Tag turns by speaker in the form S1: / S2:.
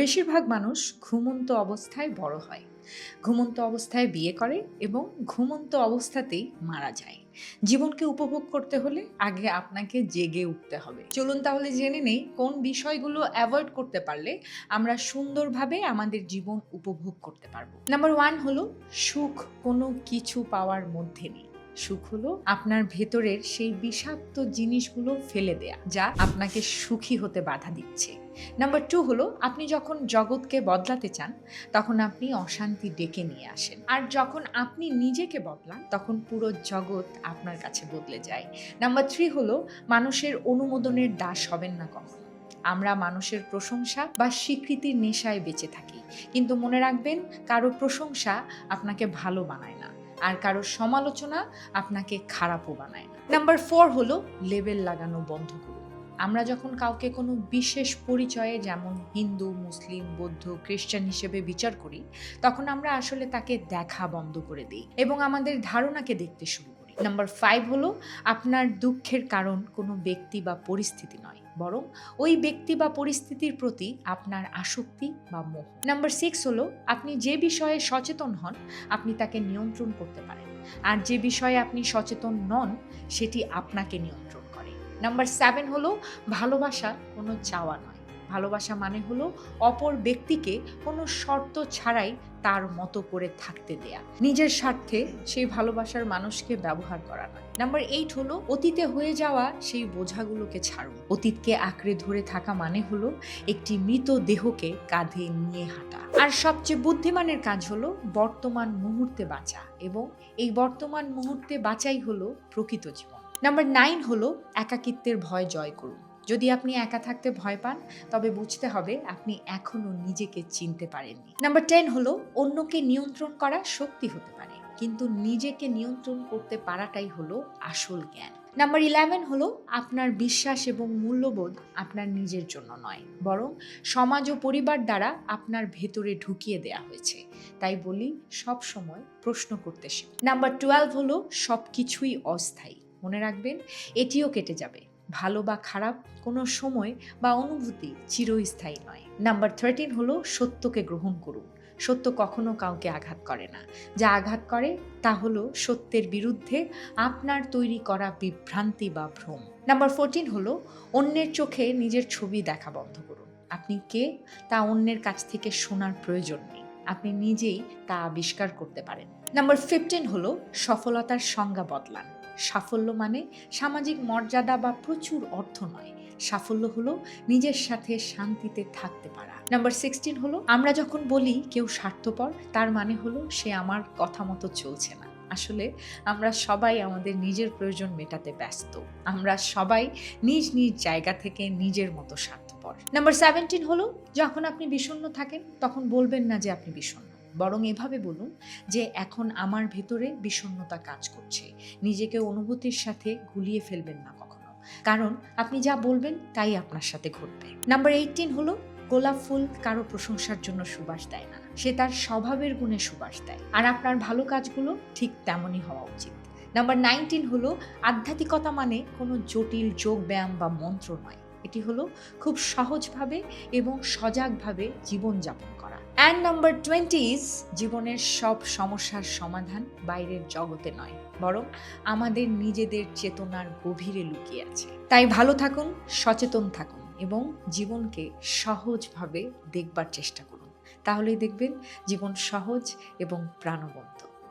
S1: বেশিরভাগ মানুষ ঘুমন্ত অবস্থায় বড় হয়, ঘুমন্ত অবস্থায় বিয়ে করে এবং ঘুমন্ত অবস্থাতেই মারা যায়। জীবনকে উপভোগ করতে হলে আগে আপনাকে জেগে উঠতে হবে। চলুন তাহলে জেনে নেই কোন বিষয়গুলো অ্যাভয়েড করতে পারলে আমরা সুন্দরভাবে আমাদের জীবন উপভোগ করতে পারবো। নাম্বার 1 হলো সুখ কোনো কিছু পাওয়ার মধ্যে নেই। সুখ হলো আপনার ভেতরের সেই বিষাক্ত জিনিসগুলো ফেলে দেয়া যা আপনাকে সুখী হতে বাধা দিচ্ছে। নাম্বার 2 হলো আপনি যখন জগৎকে বদলাতে চান তখন আপনি অশান্তি ডেকে নিয়ে আসেন, আর যখন আপনি নিজেকে বদলান তখন পুরো জগৎ আপনার কাছে বদলে যায়। নাম্বার 3 হলো মানুষের অনুমোদনের দাস হবেন না কখনো। আমরা মানুষের প্রশংসা বা স্বীকৃতির নেশায় বেঁচে থাকি, কিন্তু মনে রাখবেন কারো প্রশংসা আপনাকে ভালো বানায় না, আর কারো সমালোচনা আপনাকে খারাপও বানায় না। নাম্বার 4 হলো লেবেল লাগানো বন্ধ করুন। আমরা যখন কাউকে কোনো বিশেষ পরিচয়ে, যেমন হিন্দু, মুসলিম, বৌদ্ধ, খ্রিস্টান হিসেবে বিচার করি, তখন আমরা আসলে তাকে দেখা বন্ধ করে দিই এবং আমাদের ধারণাকে দেখতে শুরু করি। নাম্বার 5 হলো আপনার দুঃখের কারণ কোনো ব্যক্তি বা পরিস্থিতি নয়, বরং ওই ব্যক্তি বা পরিস্থিতির প্রতি আপনার আসক্তি বা মোহ। নাম্বার 6 হলো আপনি যে বিষয়ে সচেতন হন আপনি তাকে নিয়ন্ত্রণ করতে পারেন, আর যে বিষয়ে আপনি সচেতন নন সেটি আপনাকে নিয়ন্ত্রণ করে। নাম্বার 7 হলো ভালোবাসা কোনো চাওয়া নয়। ভালোবাসা মানে হলো অপর ব্যক্তিকে কোনো শর্ত ছাড়াই তার মতো করে থাকতে দেয়া, নিজের স্বার্থে সেই ভালোবাসার মানুষকে ব্যবহার করা নয়। নাম্বার 8 হলো অতীতে হয়ে যাওয়া সেই বোঝাগুলোকে ছাড়ুন। অতীতকে আঁকড়ে ধরে থাকা মানে হলো একটি মৃত দেহকে কাঁধে নিয়ে হাঁটা। আর সবচেয়ে বুদ্ধিমানের কাজ হলো বর্তমান মুহূর্তে বাঁচা, এবং এই বর্তমান মুহূর্তে বাঁচাই হলো প্রকৃত জীবন। নাম্বার 9 হলো একাকিত্বের ভয় জয় করুন। যদি আপনি একা থাকতে ভয় পান তবে বুঝতে হবে আপনি এখনো নিজেকে চিনতে পারেননি। নাম্বার 10 হলো অন্যকে নিয়ন্ত্রণ করা শক্তি হতে পারে, কিন্তু নিজেকে নিয়ন্ত্রণ করতে পারাটাই হলো আসল জ্ঞান। নাম্বার 11 হলো আপনার বিশ্বাস এবং মূল্যবোধ আপনার নিজের জন্য নয়, বরং সমাজ ও পরিবার দ্বারা আপনার ভেতরে ঢুকিয়ে দেয়া হয়েছে। তাই বলি, সব সময় প্রশ্ন করতে শিখুন। নাম্বার 12 হলো সবকিছুই অস্থায়ী। মনে রাখবেন এটিও কেটে যাবে। ভালো বা খারাপ কোনো সময় বা অনুভূতি চিরস্থায়ী নয়। নাম্বার 13 হলো সত্যকে গ্রহণ করুন। সত্য কখনো কাউকে আঘাত করে না। যা আঘাত করে তা হলো সত্যের বিরুদ্ধে আপনার তৈরি করা বিভ্রান্তি বা ভ্রম। নাম্বার 14 হলো অন্যের চোখে নিজের ছবি দেখা বন্ধ করুন। আপনি কে তা অন্যের কাছ থেকে শোনার প্রয়োজন নেই, আপনি নিজেই তা আবিষ্কার করতে পারেন। নাম্বার 15 হলো সফলতার সংজ্ঞা বদলান। সাফল্য মানে সামাজিক মর্যাদা বা প্রচুর অর্থ নয়। সাফল্য হলো নিজের সাথে শান্তিতে থাকতে পারা। নাম্বার 16 হলো আমরা যখন বলি কেউ স্বার্থপর, তার মানে হলো সে আমার কথা মতো চলছে না। আসলে আমরা সবাই আমাদের নিজের প্রয়োজন মেটাতে ব্যস্ত। আমরা সবাই নিজ নিজ জায়গা থেকে নিজের মতো স্বার্থপর। নাম্বার 17 হলো যখন আপনি বিষণ্ণ থাকেন তখন বলবেন না যে আপনি বিষণ্ণ, বরং এভাবে বলুন যে এখন আমার ভেতরে বিষণ্ণতা কাজ করছে। নিজেকে অনুভূতির সাথে গুলিয়ে ফেলবেন না কখনো, কারণ আপনি যা বলবেন তাই আপনার সাথে ঘটবে। নাম্বার 18 হলো গোলাপ ফুল কারো প্রশংসার জন্য সুবাস দেয় না, সে তার স্বভাবের গুণে সুবাস দেয়, আর আপনার ভালো কাজগুলো ঠিক তেমনই হওয়া উচিত। নাম্বার 19 হলো আধ্যাত্মিকতা মানে কোনো জটিল যোগ ব্যায়াম বা মন্ত্র নয়। এটি হলো খুব সহজভাবে এবং সজাগভাবে জীবনযাপন করা। অ্যান্ড নাম্বার 20 ইজ জীবনের সব সমস্যার সমাধান বাইরের জগতে নয়, বরং আমাদের নিজেদের চেতনার গভীরে লুকিয়ে আছে। তাই ভালো থাকুন, সচেতন থাকুন এবং জীবনকে সহজভাবে দেখবার চেষ্টা করুন। তাহলেই দেখবেন জীবন সহজ এবং প্রাণবন্ত।